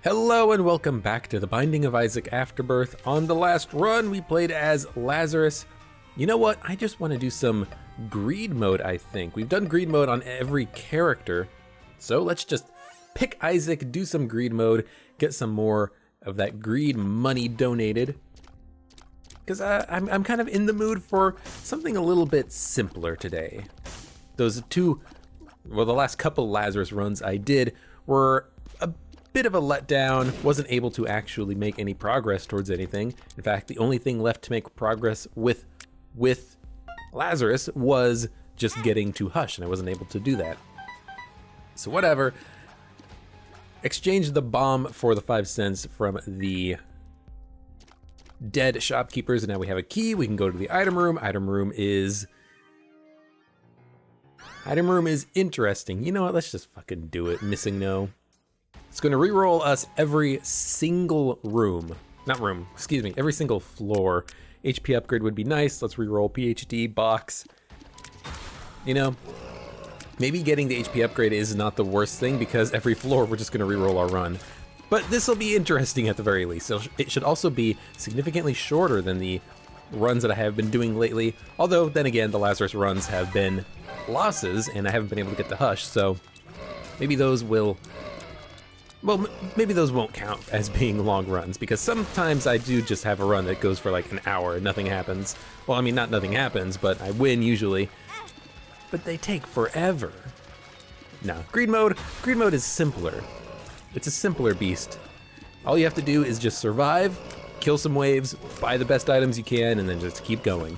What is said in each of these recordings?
Hello and welcome back to The Binding of Isaac Afterbirth. On the last run, we played as Lazarus. You know what? I just want to do some greed mode, I think. We've done greed mode on every character. So let's just pick Isaac, do some greed mode, get some more of that greed money donated. Because I'm kind of in the mood for something a little bit simpler today. Those the last couple Lazarus runs I did were a bit of a letdown. Wasn't able to actually make any progress towards anything. In fact, the only thing left to make progress with Lazarus was just getting to Hush, and I wasn't able to do that. So whatever. Exchanged the bomb for the 5 cents from the dead shopkeepers, and now we have a key. We can go to the item room. Item room is interesting. You know what? Let's just fucking do it. Missing no. It's going to re-roll us every single every single floor. HP upgrade would be nice. Let's re-roll PhD box. You know, maybe getting the HP upgrade is not the worst thing, because every floor we're just going to re-roll our run. But this will be interesting at the very least. So it should also be significantly shorter than the runs that I have been doing lately. Although, then again, the Lazarus runs have been losses, and I haven't been able to get to Hush, so maybe those will... Well, maybe those won't count as being long runs, because sometimes I do just have a run that goes for like an hour and nothing happens. Well, I mean, not nothing happens, but I win usually. But they take forever. No, greed mode is simpler. It's a simpler beast. All you have to do is just survive, kill some waves, buy the best items you can, and then just keep going.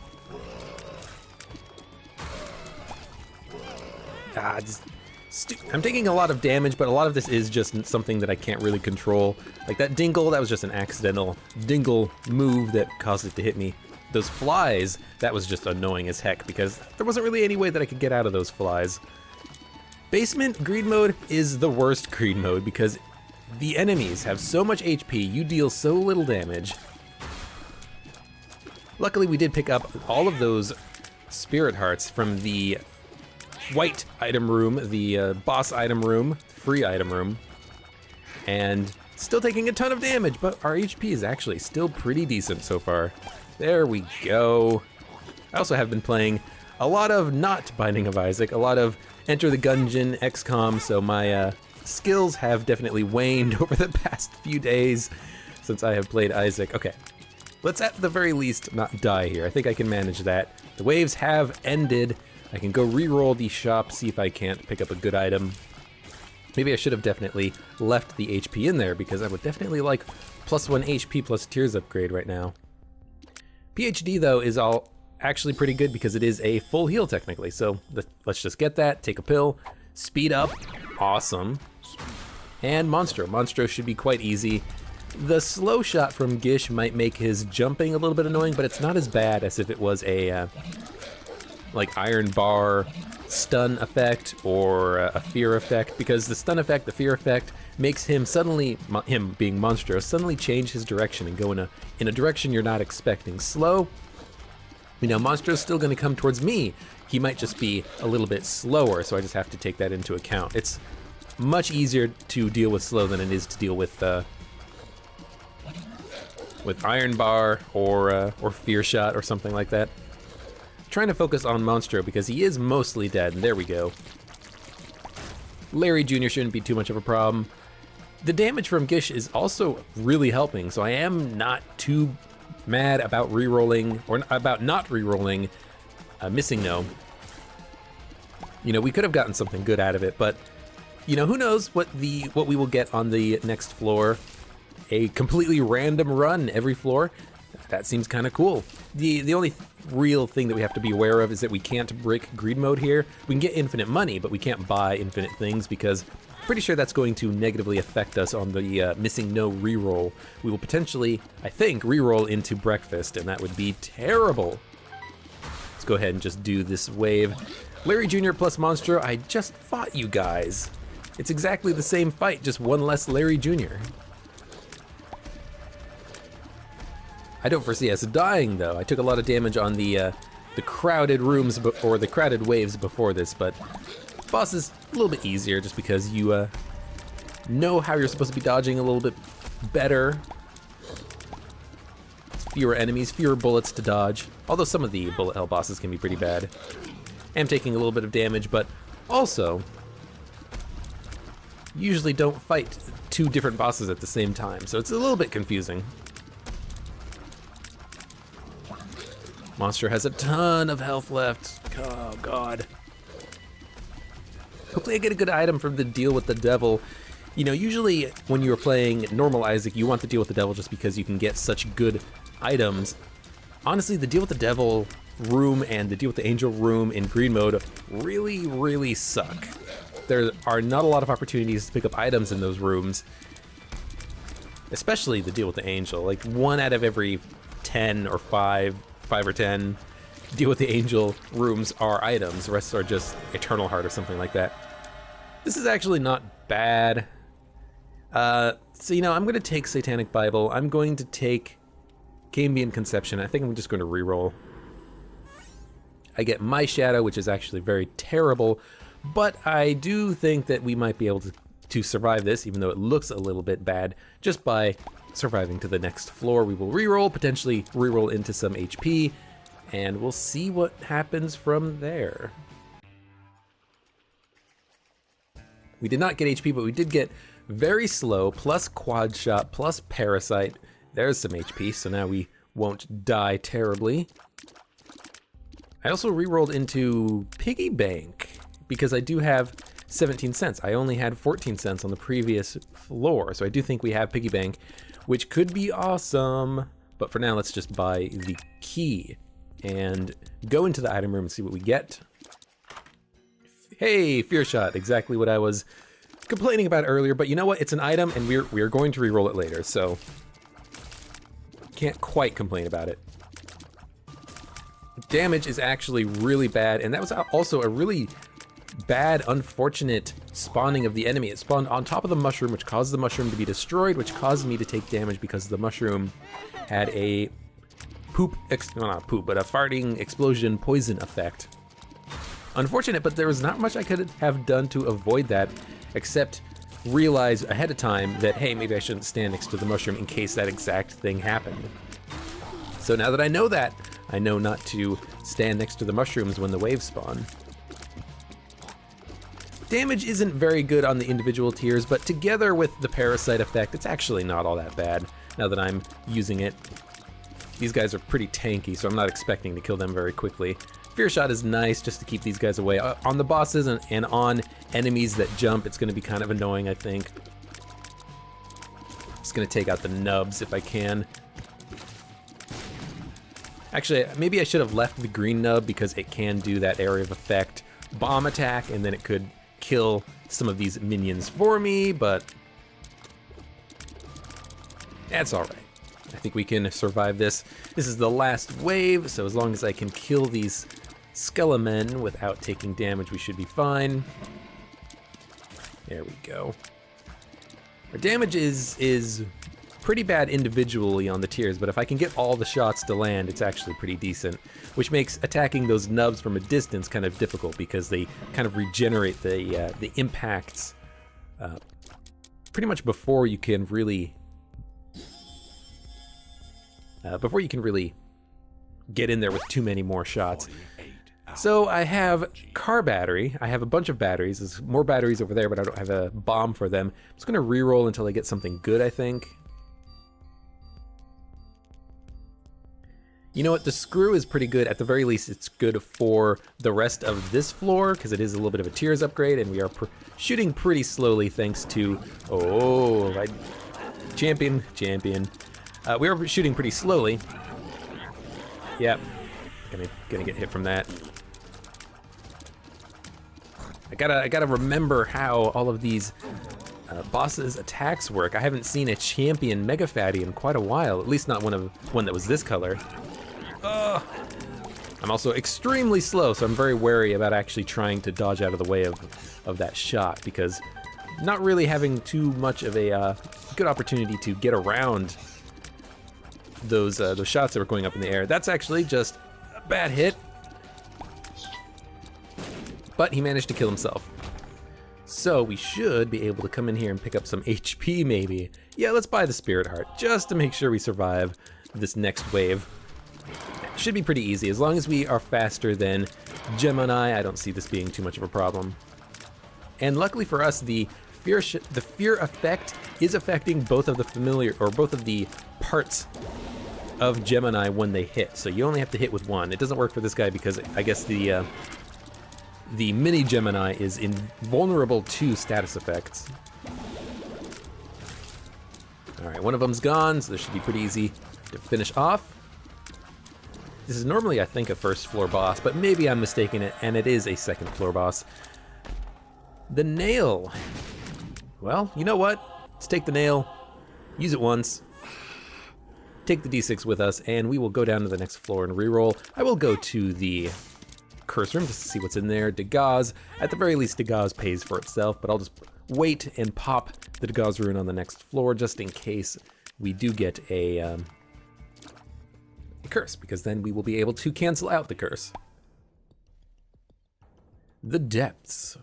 I'm taking a lot of damage, but a lot of this is just something that I can't really control. Like that dingle, that was just an accidental dingle move that caused it to hit me. Those flies, that was just annoying as heck, because there wasn't really any way that I could get out of those flies. Basement greed mode is the worst greed mode, because the enemies have so much HP, you deal so little damage. Luckily, we did pick up all of those spirit hearts from the white item room, the boss item room, free item room, and still taking a ton of damage, but our HP is actually still pretty decent so far. There we go. I also have been playing a lot of not Binding of Isaac, a lot of Enter the Gungeon, XCOM, so my skills have definitely waned over the past few days since I have played Isaac. Okay, let's at the very least not die here. I think I can manage that. The waves have ended. I can go re-roll the shop, see if I can't pick up a good item. Maybe I should have definitely left the HP in there, because I would definitely like +1 HP plus tears upgrade right now. PhD though is all actually pretty good, because it is a full heal technically. So let's just get that, take a pill, speed up, awesome. And Monstro should be quite easy. The slow shot from Gish might make his jumping a little bit annoying, but it's not as bad as if it was a like iron bar stun effect or a fear effect, because the stun effect, the fear effect, makes him suddenly, him being Monstro, suddenly change his direction and go in a direction you're not expecting. Slow, you know, Monstro's still gonna come towards me. He might just be a little bit slower, so I just have to take that into account. It's much easier to deal with slow than it is to deal with iron bar or fear shot or something like that. Trying to focus on Monstro because he is mostly dead, and there we go. Larry Jr. shouldn't be too much of a problem. The damage from Gish is also really helping, so I am not too mad about re-rolling, or about not re-rolling Missing No. You know, we could have gotten something good out of it, but you know, who knows what we will get on the next floor. A completely random run every floor. That seems kind of cool. The only real thing that we have to be aware of is that we can't break greed mode here. We can get infinite money, but we can't buy infinite things, because I'm pretty sure that's going to negatively affect us on the Missing No reroll. We will potentially, I think, reroll into breakfast, and that would be terrible. Let's go ahead and just do this wave. Larry Jr. plus Monstro, I just fought you guys. It's exactly the same fight, just one less Larry Jr. I don't foresee us dying though. I took a lot of damage on the crowded rooms, or the crowded waves before this, but boss is a little bit easier just because you know how you're supposed to be dodging a little bit better. Fewer enemies, fewer bullets to dodge. Although some of the bullet hell bosses can be pretty bad. I'm taking a little bit of damage, but also usually don't fight two different bosses at the same time, so it's a little bit confusing. Monster has a ton of health left. Oh god. Hopefully I get a good item from the deal with the devil. You know, usually when you're playing normal Isaac, you want the deal with the devil just because you can get such good items. Honestly, the deal with the devil room and the deal with the angel room in green mode really suck. There are not a lot of opportunities to pick up items in those rooms, especially the deal with the angel. Like 1 out of every 10 or 5 or 10 deal with the angel rooms are items. The rest are just eternal heart or something like that. This is actually not bad. So, you know, I'm going to take Satanic Bible. I'm going to take Cambion Conception. I think I'm just going to reroll. I get My Shadow, which is actually very terrible, but I do think that we might be able to survive this, even though it looks a little bit bad, just by surviving to the next floor. We will reroll, potentially reroll into some HP, and we'll see what happens from there. We did not get HP, but we did get very slow, plus quad shot, plus parasite. There's some HP, so now we won't die terribly. I also rerolled into Piggy Bank because I do have 17 cents. I only had 14 cents on the previous floor, so I do think we have Piggy Bank, which could be awesome. But for now, let's just buy the key and go into the item room and see what we get. Hey, Fear Shot, exactly what I was complaining about earlier, but you know what? It's an item and we're going to reroll it later, so can't quite complain about it. Damage is actually really bad, and that was also a really bad, unfortunate spawning of the enemy. It spawned on top of the mushroom, which caused the mushroom to be destroyed, which caused me to take damage because the mushroom had a not poop, but a farting explosion poison effect. Unfortunate, but there was not much I could have done to avoid that, except realize ahead of time that, hey, maybe I shouldn't stand next to the mushroom in case that exact thing happened. So now that I know that, I know not to stand next to the mushrooms when the waves spawn. Damage isn't very good on the individual tiers, but together with the parasite effect, it's actually not all that bad now that I'm using it. These guys are pretty tanky, so I'm not expecting to kill them very quickly. Fear Shot is nice just to keep these guys away. On the bosses and on enemies that jump, it's going to be kind of annoying, I think. Just going to take out the nubs if I can. Actually, maybe I should have left the green nub because it can do that area of effect bomb attack, and then it could kill some of these minions for me, but that's all right. I think we can survive this. This is the last wave, so as long as I can kill these Skelemen without taking damage, we should be fine. There we go. Our damage is pretty bad individually on the tiers, but if I can get all the shots to land, it's actually pretty decent, which makes attacking those nubs from a distance kind of difficult because they kind of regenerate the impacts pretty much before you can really get in there with too many more shots. So I have car battery. I have a bunch of batteries. There's more batteries over there, but I don't have a bomb for them. I'm just gonna reroll until I get something good, I think. You know what, the screw is pretty good. At the very least, it's good for the rest of this floor because it is a little bit of a tiers upgrade, and we are shooting pretty slowly thanks to, champion. We are shooting pretty slowly. Yep, gonna get hit from that. I gotta remember how all of these bosses' attacks work. I haven't seen a champion Mega Fatty in quite a while, at least not one that was this color. I'm also extremely slow, so I'm very wary about actually trying to dodge out of the way of that shot, because not really having too much of a good opportunity to get around those shots that were going up in the air. That's actually just a bad hit. But he managed to kill himself. So we should be able to come in here and pick up some HP maybe. Yeah, let's buy the Spirit Heart just to make sure we survive this next wave. Should be pretty easy. As long as we are faster than Gemini, I don't see this being too much of a problem. And luckily for us, the fear effect is affecting both of the familiar, or both of the parts of Gemini when they hit. So you only have to hit with one. It doesn't work for this guy because I guess the mini Gemini is invulnerable to status effects. All right, one of them's gone, so this should be pretty easy to finish off. This is normally, I think, a first floor boss, but maybe I'm mistaken it, and it is a second floor boss. The nail. Well, you know what? Let's take the nail, use it once, take the D6 with us, and we will go down to the next floor and reroll. I will go to the curse room just to see what's in there. Dagaz. At the very least, Dagaz pays for itself, but I'll just wait and pop the Dagaz rune on the next floor just in case we do get a curse, because then we will be able to cancel out the curse. The depths.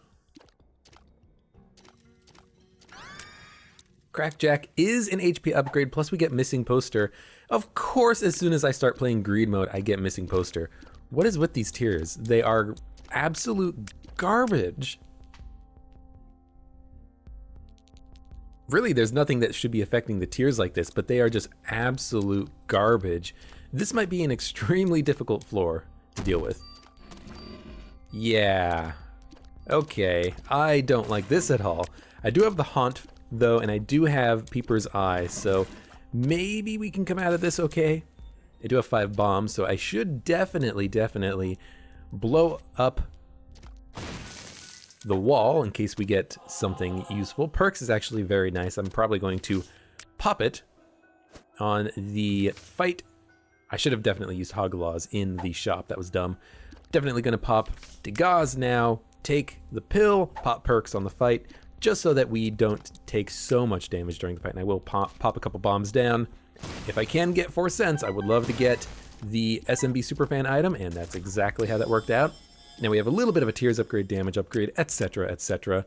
Crackjack is an HP upgrade, plus we get missing poster. Of course, as soon as I start playing greed mode, I get missing poster. What is with these tiers? They are absolute garbage. Really, there's nothing that should be affecting the tiers like this, but they are just absolute garbage. This might be an extremely difficult floor to deal with. Yeah. Okay, I don't like this at all. I do have the Haunt, though, and I do have Peeper's Eye, so maybe we can come out of this okay. I do have 5 bombs, so I should definitely blow up the wall in case we get something useful. Perks is actually very nice. I'm probably going to pop it on the fight. I should have definitely used Hoglaws in the shop. That was dumb. Definitely going to pop Dagaz now, take the pill, pop perks on the fight, just so that we don't take so much damage during the fight. And I will pop a couple bombs down. If I can get 4 cents, I would love to get the SMB Superfan item, and that's exactly how that worked out. Now we have a little bit of a tiers upgrade, damage upgrade, etc., etc.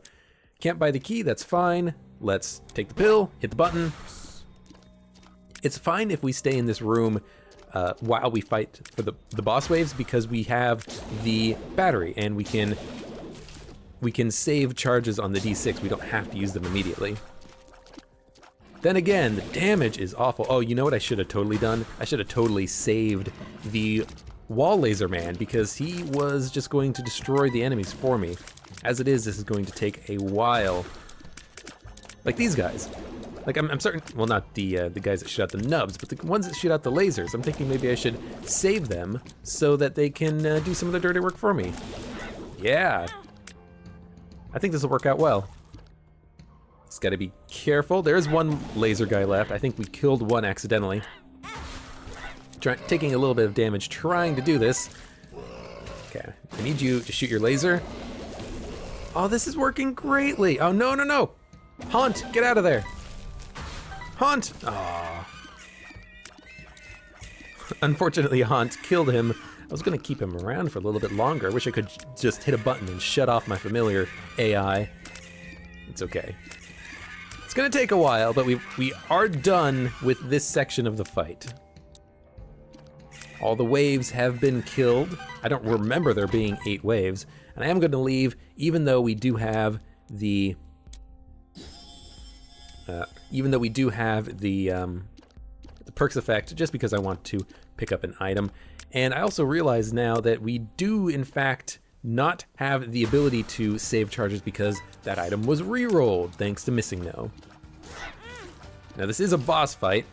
Can't buy the key, that's fine. Let's take the pill, hit the button. It's fine if we stay in this room while we fight for the boss waves, because we have the battery and we can save charges on the D6. We don't have to use them immediately. Then again, the damage is awful. Oh, you know what I should have totally done? I should have totally saved the wall laser man, because he was just going to destroy the enemies for me. As it is, this is going to take a while. Like these guys. Like I'm certain, well, not the guys that shoot out the nubs, but the ones that shoot out the lasers. I'm thinking maybe I should save them so that they can do some of the dirty work for me. Yeah. I think this will work out well. Just gotta be careful. There's one laser guy left. I think we killed one accidentally. Taking a little bit of damage trying to do this. Okay, I need you to shoot your laser. Oh, this is working greatly. Oh, no, no, no. Haunt, get out of there. Haunt! Aww. Unfortunately, Haunt killed him. I was gonna keep him around for a little bit longer. I wish I could just hit a button and shut off my familiar AI. It's okay. It's gonna take a while, but we are done with this section of the fight. All the waves have been killed. I don't remember there being 8 waves, and I am gonna leave, even though we do have the perks effect, just because I want to pick up an item. And I also realize now that we do, in fact, not have the ability to save charges because that item was re-rolled, thanks to Missing No. Now this is a boss fight,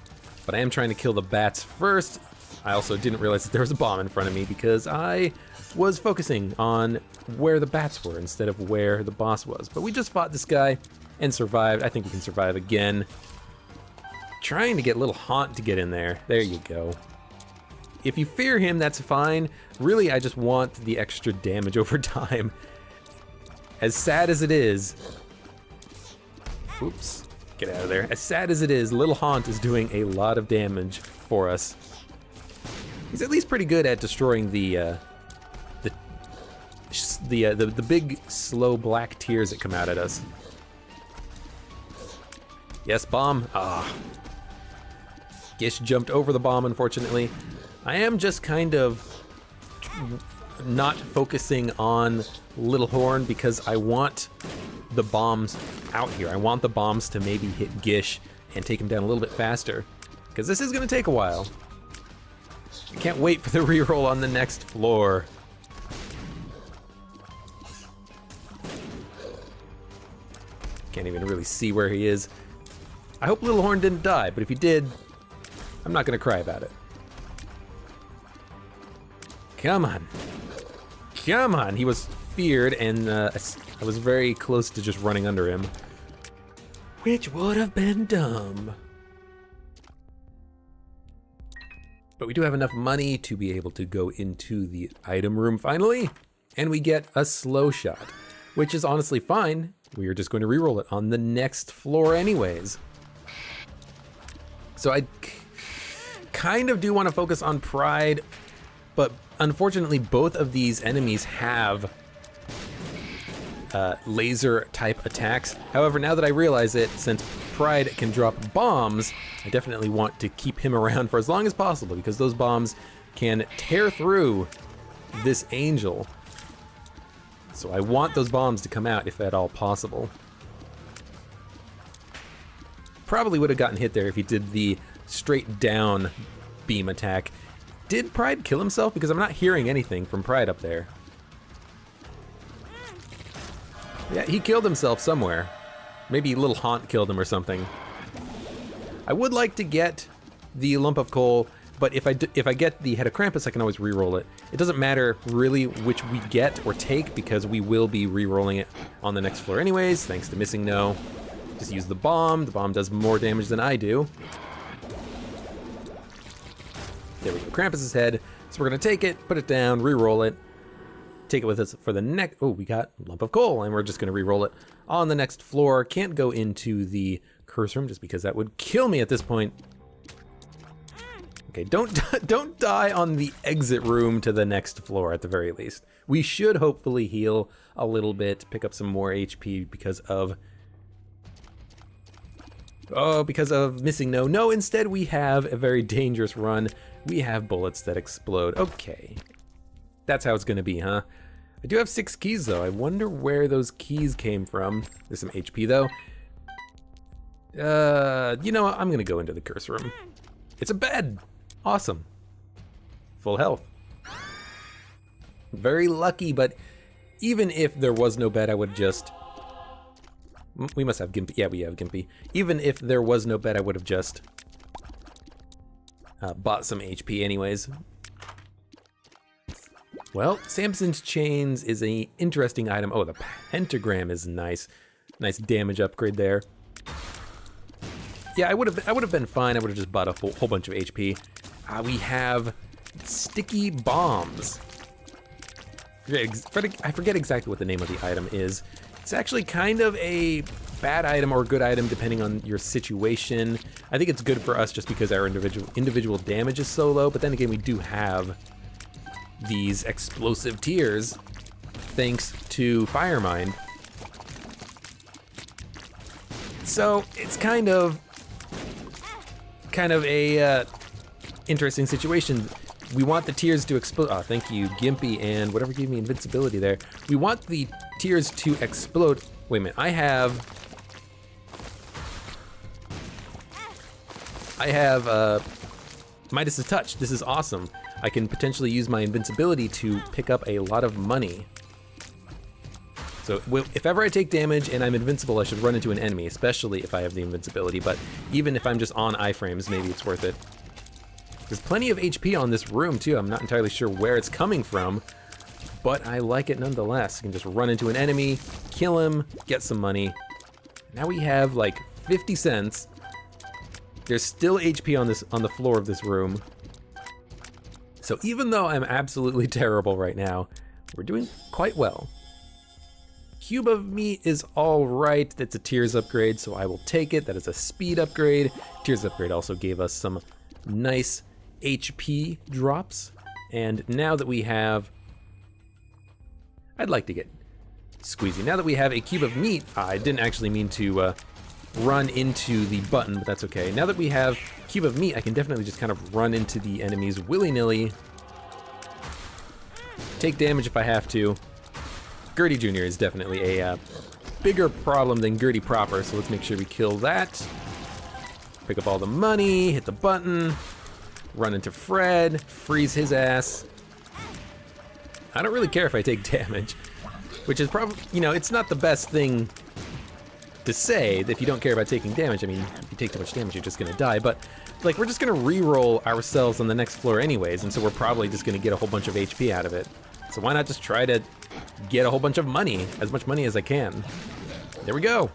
but I am trying to kill the bats first. I also didn't realize that there was a bomb in front of me because I was focusing on where the bats were instead of where the boss was. But we just fought this guy and survived. I think we can survive again. Trying to get little Haunt to get in there. There you go. If you fear him, that's fine. Really, I just want the extra damage over time. As sad as it is... Oops. Get out of there. As sad as it is, little Haunt is doing a lot of damage for us. He's at least pretty good at destroying the the big slow black tears that come out at us. Yes, bomb. Ah. Gish jumped over the bomb, unfortunately. I am just kind of not focusing on Little Horn because I want the bombs out here. I want the bombs to maybe hit Gish and take him down a little bit faster, because this is going to take a while. Can't wait for the reroll on the next floor. Can't even really see where he is. I hope Little Horn didn't die, but if he did, I'm not going to cry about it. Come on. Come on. He was feared, and I was very close to just running under him, which would have been dumb. But we do have enough money to be able to go into the item room finally, and we get a slow shot, which is honestly fine. We are just going to reroll it on the next floor anyways. So I kind of do want to focus on Pride, but unfortunately both of these enemies have laser type attacks. However, now that I realize it, since Pride can drop bombs, I definitely want to keep him around for as long as possible, because those bombs can tear through this angel. So I want those bombs to come out if at all possible. Probably would have gotten hit there if he did the straight down beam attack. Did Pride kill himself? Because I'm not hearing anything from Pride up there. Yeah, he killed himself somewhere. Maybe Little Haunt killed him or something. I would like to get the lump of coal, but if I get the head of Krampus, I can always re-roll it. It doesn't matter really which we get or take, because we will be re-rolling it on the next floor anyways, thanks to Missing No. Just use the bomb. The bomb does more damage than I do. There we go, Krampus's head. So we're gonna take it, put it down, re-roll it, take it with us for the next. Oh, we got lump of coal, and we're just gonna re-roll it on the next floor. Can't go into the curse room just because that would kill me at this point. Okay, don't die on the exit room to the next floor at the very least. We should hopefully heal a little bit, pick up some more HP because of Missing No. No, instead we have a very dangerous run. We have bullets that explode. Okay. That's how it's gonna be, huh? I do have 6 keys though. I wonder where those keys came from. There's some HP though. You know what? I'm gonna go into the curse room. It's a bed. Awesome. Full health. Very lucky, but even if there was no bed, I would just... We must have Gimpy. Yeah, we have Gimpy. Even if there was no bed, I would have just bought some HP anyways. Well, Samson's Chains is an interesting item. Oh, the pentagram is nice. Nice damage upgrade there. Yeah, I would have been fine. I would have just bought a whole bunch of HP. We have sticky bombs. I forget exactly what the name of the item is. It's actually kind of a bad item or good item depending on your situation. I think it's good for us just because our individual damage is so low, but then again, we do have these explosive tears thanks to Firemind. So it's kind of a interesting situation. We want the tears to explode. Oh, thank you, Gimpy, and whatever gave me invincibility there. We want the tears to explode. Wait a minute, I have Midas's Touch. This is awesome. I can potentially use my invincibility to pick up a lot of money. So if ever I take damage and I'm invincible, I should run into an enemy, especially if I have the invincibility, but even if I'm just on iframes, maybe it's worth it. There's plenty of HP on this room too. I'm not entirely sure where it's coming from, but I like it nonetheless. You can just run into an enemy, kill him, get some money. Now we have like 50 cents. There's still HP on the floor of this room. So even though I'm absolutely terrible right now, we're doing quite well. Cube of Meat is all right. That's a Tears upgrade, so I will take it. That is a speed upgrade. Tears upgrade also gave us some nice HP drops. And now that we have I'd like to get squeezy. Now that we have a cube of meat, I didn't actually mean to run into the button, but that's okay. Now that we have cube of meat, I can definitely just kind of run into the enemies willy-nilly. Take damage if I have to. Gertie Jr. is definitely a bigger problem than Gertie proper, so let's make sure we kill that. Pick up all the money, hit the button, run into Fred, freeze his ass. I don't really care if I take damage, which is probably, you know, it's not the best thing to say that if you don't care about taking damage. I mean, if you take too much damage, you're just gonna die, but like, we're just gonna re-roll ourselves on the next floor anyways, and so we're probably just gonna get a whole bunch of HP out of it. So why not just try to get a whole bunch of money, as much money as I can. There we go.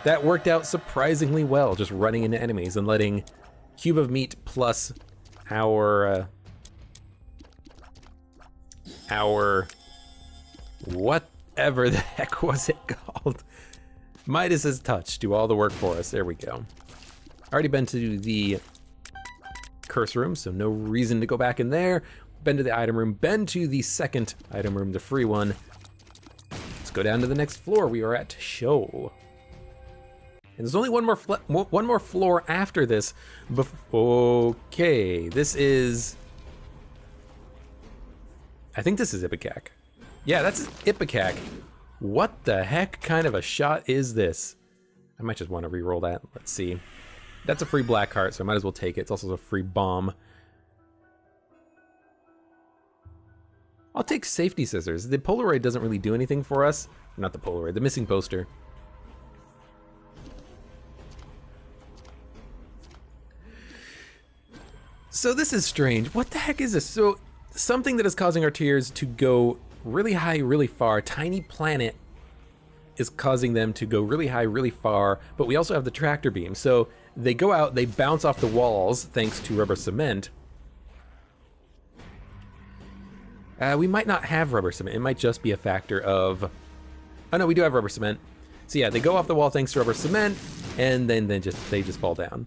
That worked out surprisingly well, just running into enemies and letting cube of meat plus our whatever the heck was it called? Midas's touch do all the work for us. There we go. Already been to the curse room, so no reason to go back in there. Been to the item room, been to the second item room, the free one. Let's go down to the next floor. We are at Shoal. And there's only one more floor after this. Okay, this is... I think this is Ipecac. Yeah, that's Ipecac. What the heck kind of a shot is this? I might just want to re-roll that. Let's see. That's a free black heart, so I might as well take it. It's also a free bomb. I'll take safety scissors. The Polaroid doesn't really do anything for us. Not the Polaroid, the missing poster. So this is strange. What the heck is this? So something that is causing our tiers to go really high, really far. Tiny Planet is causing them to go really high, really far, but we also have the tractor beam. So they go out, they bounce off the walls thanks to rubber cement. We might not have rubber cement. It might just be a factor of... Oh no, we do have rubber cement. So yeah, they go off the wall thanks to rubber cement, and then they just fall down.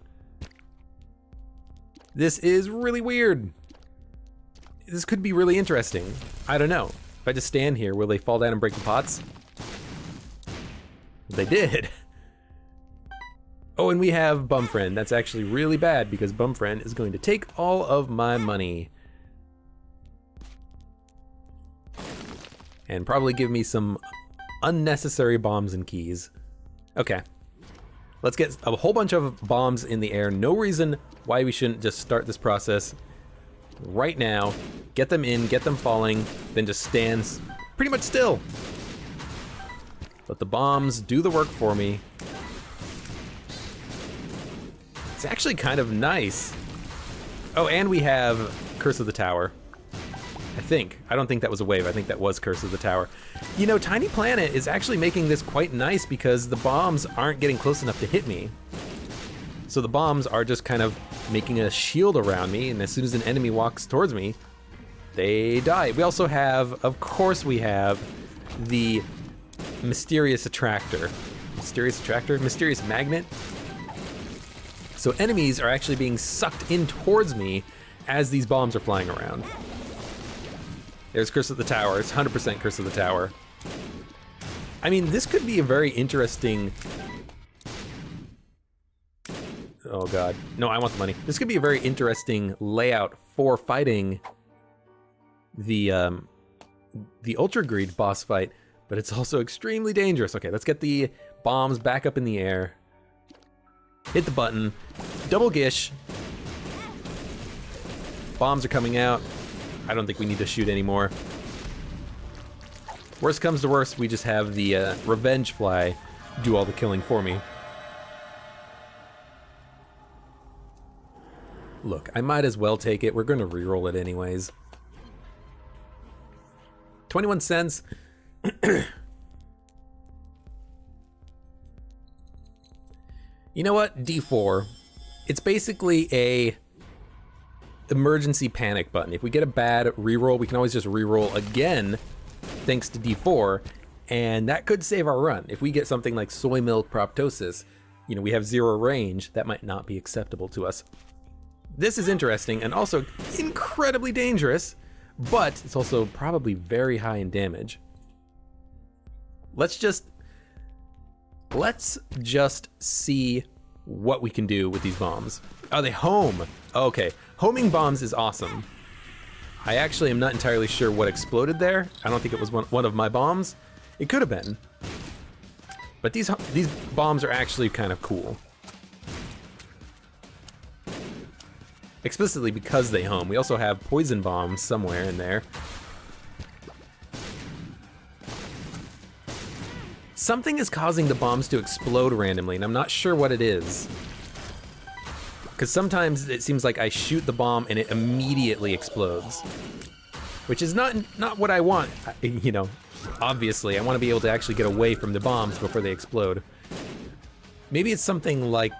This is really weird. This could be really interesting. I don't know. If I just stand here, will they fall down and break the pots? They did. Oh, and we have Bumfriend. That's actually really bad because Bumfriend is going to take all of my money. And probably give me some unnecessary bombs and keys. Okay. Let's get a whole bunch of bombs in the air. No reason why we shouldn't just start this process right now. Get them in, get them falling, then just stand pretty much still. Let the bombs do the work for me. It's actually kind of nice. Oh, and we have Curse of the Tower. I think. I don't think that was a wave. I think that was Curse of the Tower. You know, Tiny Planet is actually making this quite nice because the bombs aren't getting close enough to hit me. So the bombs are just kind of making a shield around me, and as soon as an enemy walks towards me, they die. We also have, of course we have, the Mysterious Attractor. Mysterious Attractor? Mysterious Magnet? So enemies are actually being sucked in towards me as these bombs are flying around. There's Curse of the Tower. It's 100% Curse of the Tower. I mean, this could be a very interesting... Oh god. No, I want the money. This could be a very interesting layout for fighting the Ultra Greed boss fight, but it's also extremely dangerous. Okay, let's get the bombs back up in the air. Hit the button. Double gish. Bombs are coming out. I don't think we need to shoot anymore. Worst comes to worst, we just have the Revenge Fly do all the killing for me. Look, I might as well take it. We're gonna reroll it anyways. 21 cents. You know what? D4. It's basically a emergency panic button. If we get a bad reroll, we can always just reroll again thanks to D4, and that could save our run. If we get something like soy milk proptosis, you know, we have 0 range, that might not be acceptable to us. This is interesting and also incredibly dangerous, but it's also probably very high in damage. Let's just see what we can do with these bombs. Oh, they home. Okay, homing bombs is awesome. I actually am not entirely sure what exploded there. I don't think it was one of my bombs. It could have been. But these bombs are actually kind of cool. Explicitly because they home. We also have poison bombs somewhere in there. Something is causing the bombs to explode randomly, and I'm not sure what it is. Because sometimes it seems like I shoot the bomb and it immediately explodes. Which is not what I want, you know. Obviously, I want to be able to actually get away from the bombs before they explode. Maybe it's something like,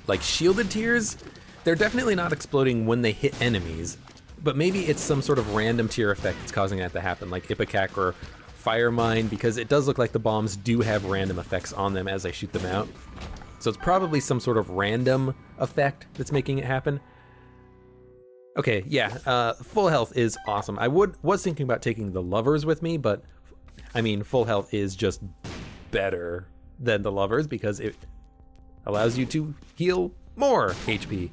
like shielded tears? They're definitely not exploding when they hit enemies, but maybe it's some sort of random tear effect that's causing that to happen, like Ipecac or Fire Mine, because it does look like the bombs do have random effects on them as I shoot them out. So it's probably some sort of random effect that's making it happen. Okay, yeah, full health is awesome. I was thinking about taking the lovers with me, but I mean, full health is just better than the lovers because it allows you to heal more HP.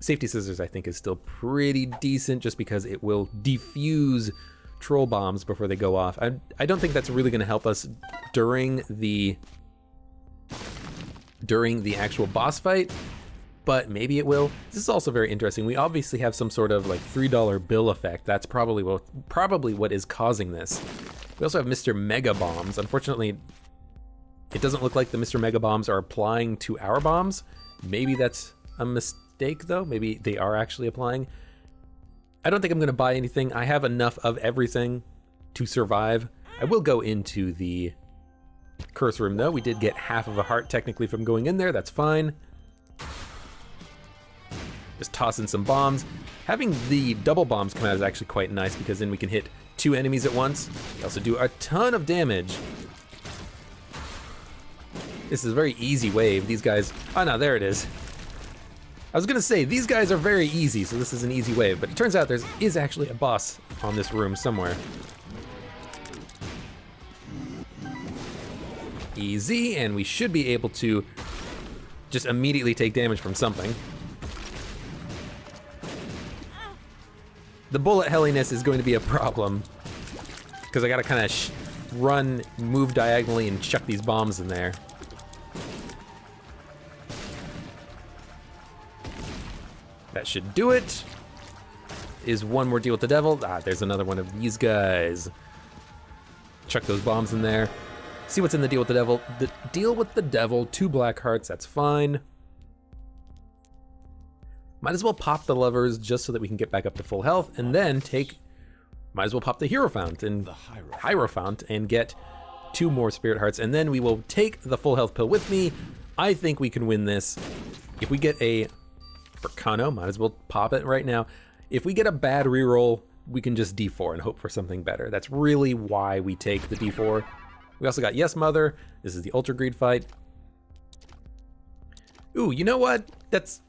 Safety scissors, I think, is still pretty decent just because it will defuse troll bombs before they go off. I don't think that's really going to help us during the actual boss fight, but maybe it will. This is also very interesting. We obviously have some sort of like $3 bill effect. That's probably what is causing this. We also have Mr. Mega Bombs. Unfortunately, it doesn't look like the Mr. Mega Bombs are applying to our bombs. Maybe that's a mistake though. Maybe they are actually applying. I don't think I'm gonna buy anything. I have enough of everything to survive. I will go into the curse room though. We did get half of a heart technically from going in there. That's fine. Just toss in some bombs. Having the double bombs come out is actually quite nice because then we can hit 2 enemies at once. We also do a ton of damage. This is a very easy wave. These guys, oh no, there it is. I was gonna say, these guys are very easy, so this is an easy wave, but it turns out there is actually a boss on this room somewhere. Easy, and we should be able to just immediately take damage from something. The bullet helliness is going to be a problem, because I gotta kind of move diagonally and chuck these bombs in there. That should do it. Is one more deal with the devil. Ah, there's another one of these guys. Chuck those bombs in there. See what's in the deal with the devil. The deal with the devil, 2 black hearts, that's fine. Might as well pop the lovers just so that we can get back up to full health, and then might as well pop the Hierophant and Hierophant and get 2 more spirit hearts, and then we will take the full health pill with me. I think we can win this. If we get a Burkano, might as well pop it right now. If we get a bad reroll, we can just D4 and hope for something better. That's really why we take the D4. We also got Yes Mother. This is the Ultra Greed fight. Ooh, you know what? That's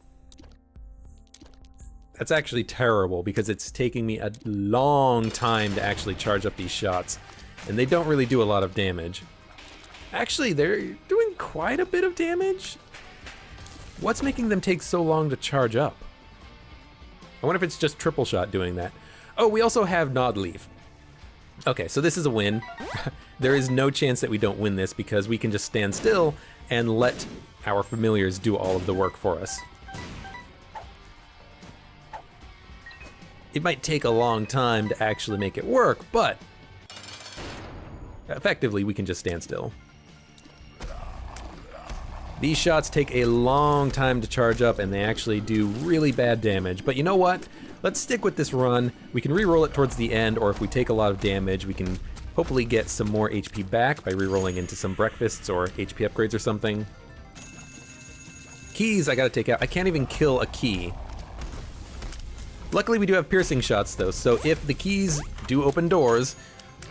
actually terrible because it's taking me a long time to actually charge up these shots, and they don't really do a lot of damage. Actually, they're doing quite a bit of damage. What's making them take so long to charge up? I wonder if it's just triple shot doing that. Oh, we also have Nod Leaf. Okay, so this is a win. There is no chance that we don't win this because we can just stand still and let our familiars do all of the work for us. It might take a long time to actually make it work, but effectively we can just stand still. These shots take a long time to charge up and they actually do really bad damage, but you know what? Let's stick with this run. We can re-roll it towards the end, or if we take a lot of damage, we can hopefully get some more HP back by re-rolling into some breakfasts or HP upgrades or something. Keys I gotta take out. I can't even kill a key. Luckily we do have piercing shots though, so if the keys do open doors,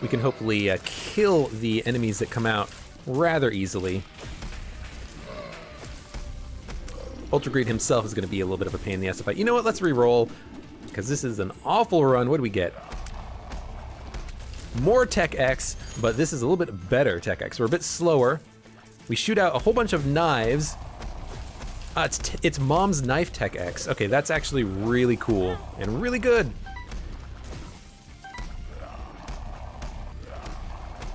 we can hopefully kill the enemies that come out rather easily. Ultra Greed himself is going to be a little bit of a pain in the ass to fight. You know what? Let's re-roll, because this is an awful run. What do we get? More Tech X, but this is a little bit better Tech X. We're a bit slower. We shoot out a whole bunch of knives. It's Mom's Knife Tech X. Okay, that's actually really cool and really good.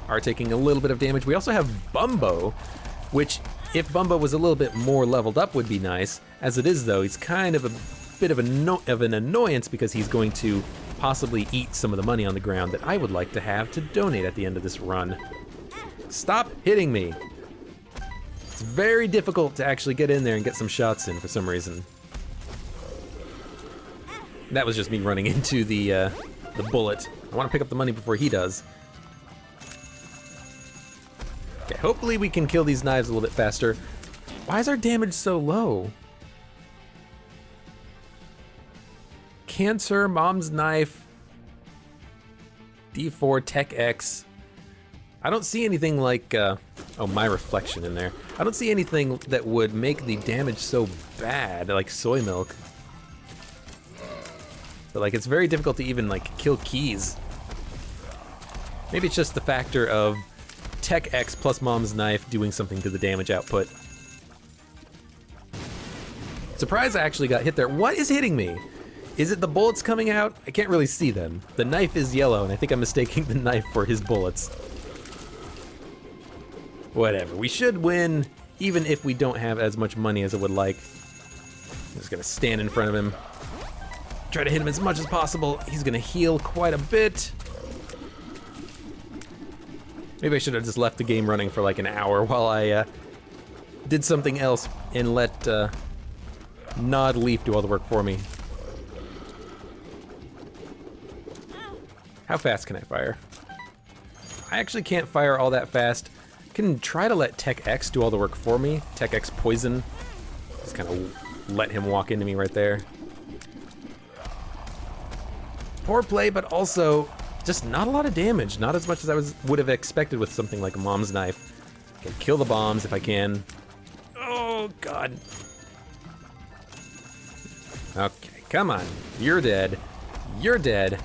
Are taking a little bit of damage. We also have Bumbo, which, if Bumbo was a little bit more leveled up, would be nice. As it is, though, he's kind of a bit of an annoyance because he's going to possibly eat some of the money on the ground that I would like to have to donate at the end of this run. Stop hitting me. It's very difficult to actually get in there and get some shots in for some reason. That was just me running into the bullet. I want to pick up the money before he does. Okay, hopefully we can kill these knives a little bit faster. Why is our damage so low? Cancer, Mom's Knife, D4, Tech X. I don't see anything like, oh, my reflection in there. I don't see anything that would make the damage so bad, like soy milk. But like, it's very difficult to even like kill keys. Maybe it's just the factor of Tech X plus Mom's Knife doing something to the damage output. Surprised I actually got hit there. What is hitting me? Is it the bullets coming out? I can't really see them. The knife is yellow, and I think I'm mistaking the knife for his bullets. Whatever, we should win, even if we don't have as much money as I would like. I'm just gonna stand in front of him. Try to hit him as much as possible. He's gonna heal quite a bit. Maybe I should have just left the game running for like an hour while I did something else and let Nod Leaf do all the work for me. How fast can I fire? I actually can't fire all that fast. Can try to let Tech X do all the work for me. Tech X Poison. Just kind of let him walk into me right there. Poor play, but also just not a lot of damage. Not as much as I would have expected with something like Mom's Knife. Okay, kill the bombs if I can. Oh, God. Okay, come on. You're dead. You're dead.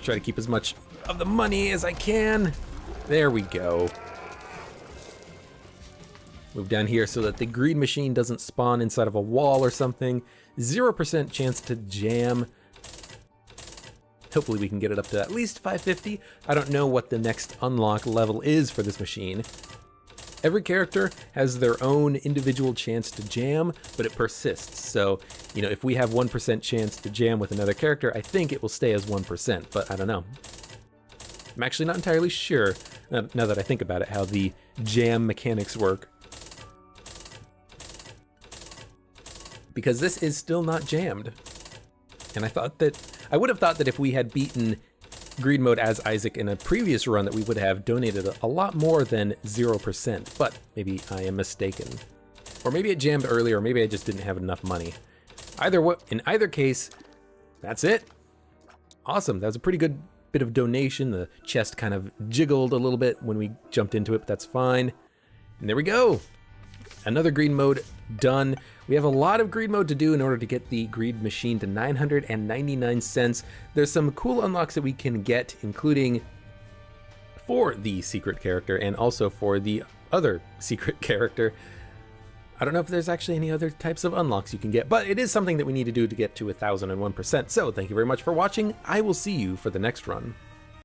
Try to keep as much of the money as I can. There we go. Move down here so that the greed machine doesn't spawn inside of a wall or something. 0% chance to jam. Hopefully we can get it up to at least 550. I don't know what the next unlock level is for this machine. Every character has their own individual chance to jam, but it persists. So, you know, if we have 1% chance to jam with another character, I think it will stay as 1%, but I don't know. I'm actually not entirely sure, now that I think about it, how the jam mechanics work. Because this is still not jammed. And I would have thought that if we had beaten Greed Mode as Isaac in a previous run that we would have donated a lot more than 0%, but maybe I am mistaken. Or maybe it jammed earlier, or maybe I just didn't have enough money. In either case, that's it. Awesome, that was a pretty good bit of donation. The chest kind of jiggled a little bit when we jumped into it, but that's fine. And there we go. Another Greed Mode done. We have a lot of Greed Mode to do in order to get the Greed Machine to 999 cents. There's some cool unlocks that we can get, including for the secret character and also for the other secret character. I don't know if there's actually any other types of unlocks you can get, but it is something that we need to do to get to 1001%. So thank you very much for watching. I will see you for the next run.